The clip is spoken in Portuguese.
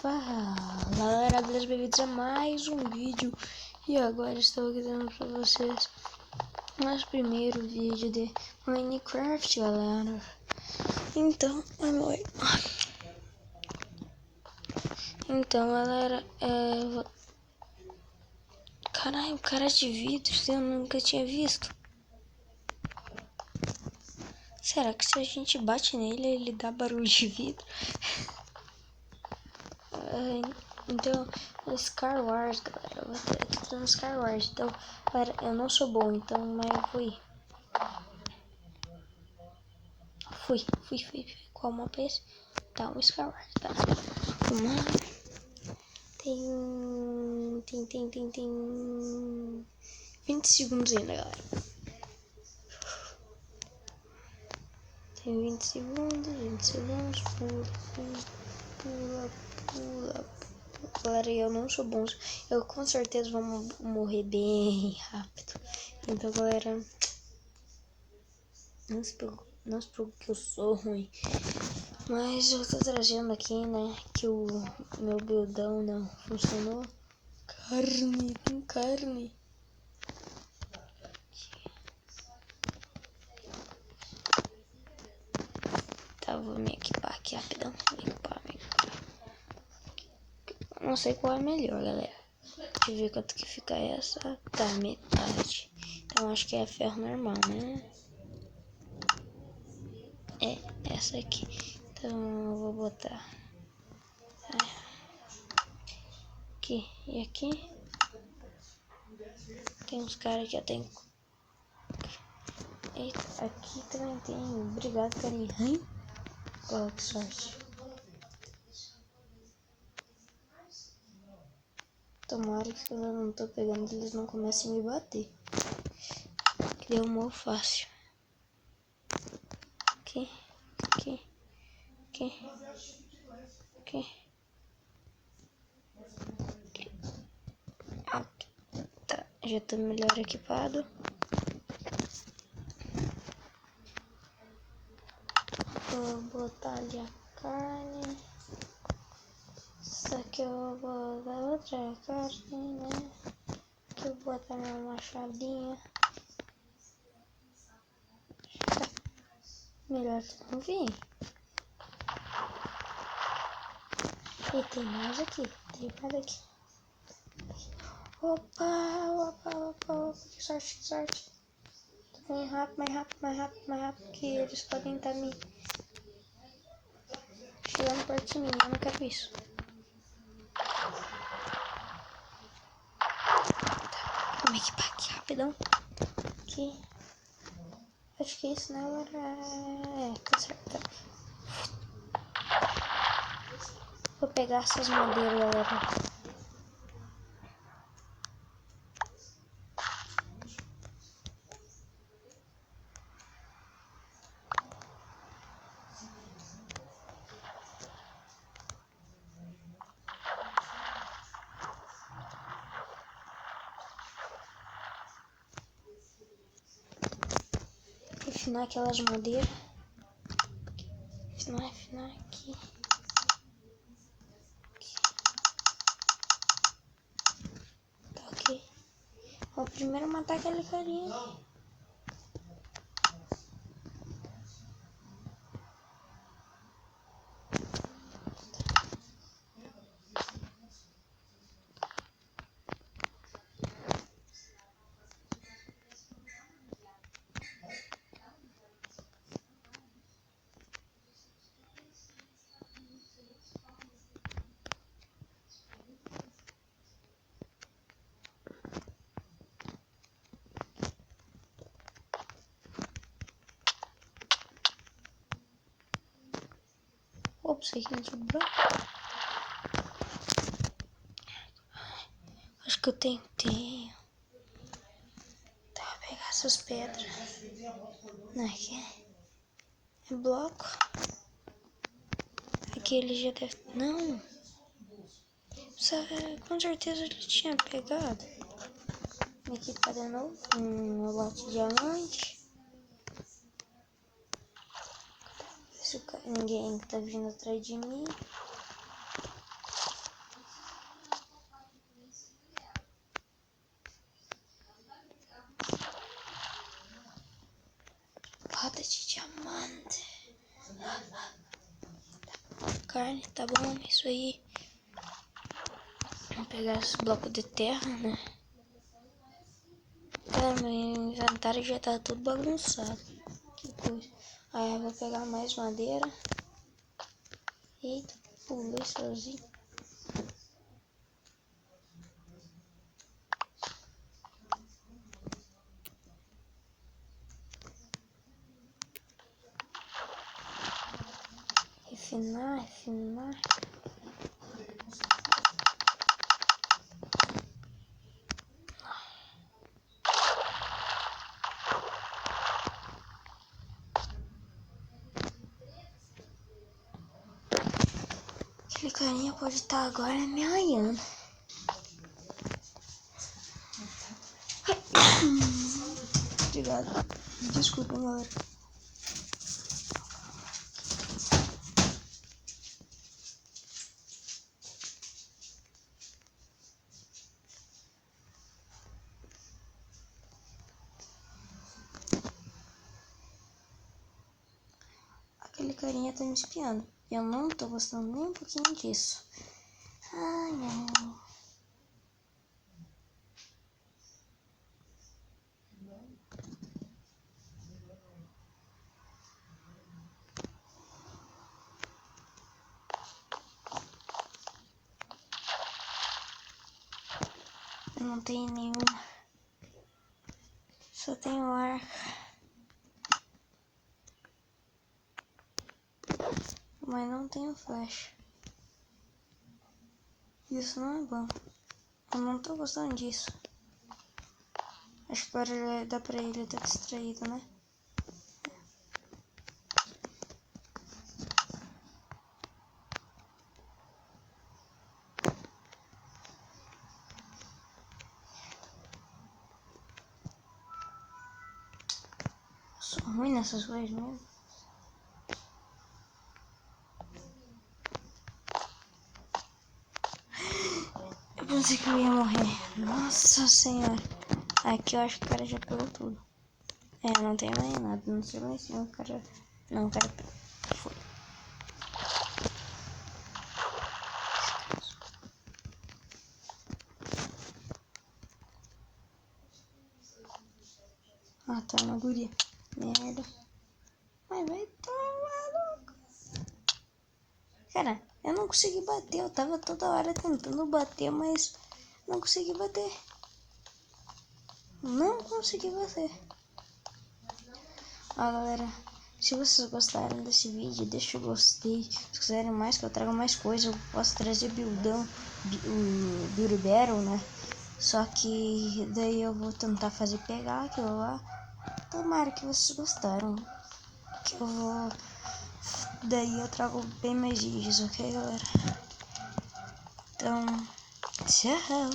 Fala galera, beleza? Bem-vindos a mais um vídeo. E agora estou aqui dando pra vocês nosso primeiro vídeo de Minecraft, galera. Então, galera, caralho, cara de vidro, eu nunca tinha visto. Será que se a gente bate nele, ele dá barulho de vidro? Então, Scar Wars, galera, eu tô aqui no Scar Wars. Então, galera, eu não sou bom, então, mas eu fui. Qual mapa é esse? Tá, o Scar Wars, tá. Vamos lá. Tem 20 segundos ainda, galera. Tem 20 segundos, pula. Galera, eu não sou bom. Eu com certeza vou morrer bem rápido. Então, galera, não se preocupe que eu sou ruim. Mas eu tô trazendo aqui, né, que o meu buildão não funcionou. Tem carne. Tá, vou me equipar aqui rapidão. Não sei qual é melhor, galera. Deixa eu ver quanto que fica essa. Tá, metade. Então acho que é ferro normal, né? É, essa aqui. Então eu vou botar aqui e aqui. Tem uns caras que já tem. Eita, aqui também tem. Obrigado, carinha. Oh, que sorte. Tomara que quando eu não tô pegando, eles não comecem a me bater. Que deu mó fácil. Aqui. Tá, já tô melhor equipado. Vou botar ali a carne. Isso aqui eu vou botar outra carne, né? Aqui eu vou botar minha machadinha. Melhor tu não vir. E tem mais aqui. Opa, que sorte. Mais rápido, que eles podem estar me chegando perto de mim, eu não quero isso. Tá, vamos equipar aqui rapidão. Aqui. Acho que é isso, né, galera? Tá certo. Vou pegar essas madeiras, galera. Afinar aquelas madeiras. Afinar aqui. Tá ok. Vou primeiro matar aquele carinha. Ops, aqui não sobrou. Acho que eu tenho. Tá, vou pegar essas pedras. Aqui. É bloco. Aqui ele já deve. Não. Com certeza ele tinha pegado. Aqui tá de novo. Um lote de diamante. Ninguém tá vindo atrás de mim. carne, tá bom? Isso aí. Vou pegar esse bloco de terra, né? Cara, meu inventário já tá tudo bagunçado. Que coisa. Aí eu vou pegar mais madeira. Eita, pulei sozinho. Refinar. Aquele carinha pode estar agora me arranhando. Obrigado. Desculpa, galera. Aquele carinha tá me espiando. Eu não tô gostando nem um pouquinho disso. Ai, ai. Eu não tenho nenhuma. Só tenho arco. Mas não tenho flecha. Isso não é bom. Eu não tô gostando disso. Acho que agora já dá pra ele estar distraído, né? Eu sou ruim nessas coisas mesmo. Eu pensei que eu ia morrer. Nossa senhora. Aqui eu acho que o cara já pegou tudo. É, não tem mais nada. Não sei lá em cima. O cara... Não, o cara foi. Ah, tá uma guria. Merda. Mas vai tomar louco. Cara, eu não consegui bater. Eu tava toda hora tentando bater, mas não consegui bater. Não consegui bater. Ó, galera, se vocês gostaram desse vídeo, deixa o gostei. Se quiserem mais que eu traga mais coisa, eu posso trazer buildão, o Beauty Battle, né? Só que daí eu vou tentar fazer pegar aquilo lá. Tomara que vocês gostaram. Que eu vou... Daí eu trago bem mais vídeos, ok, galera? Então, tchau!